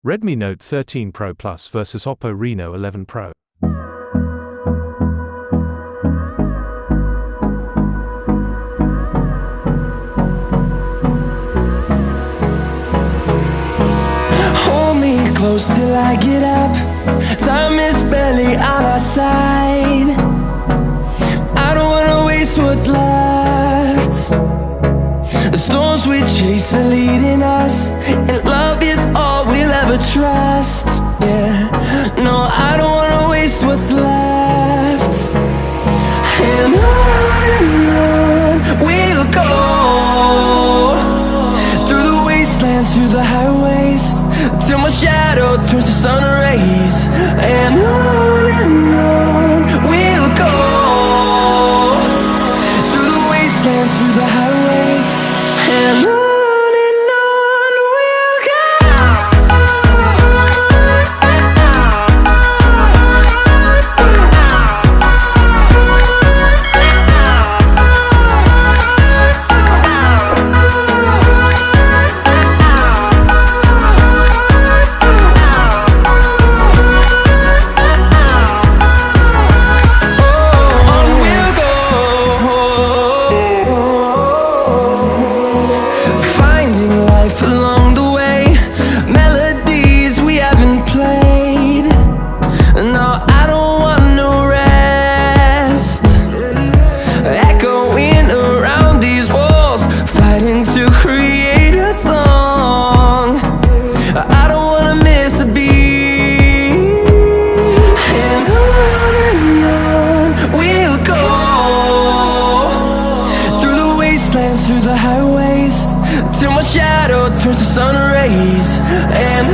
Redmi Note 13 Pro Plus versus Oppo Reno 11 Pro. Hold me close till I get up. Time is barely on our side. I don't wanna waste what's left. The storms we chase are leading us, and love is all we'll ever trust. Yeah, no, I don't wanna waste what's left. And on we'll go, through the wastelands, through the highways, till my shadow turns to sun rays. And on we'll go, through the wastelands, through the highways, and on we'll go. Along the way, melodies we haven't played. No, I don't want no rest. Echoing around these walls, fighting to create a song. I don't wanna miss a beat. And on we'll go, through the wastelands, through the highways, till my shadow turns to sun rays. And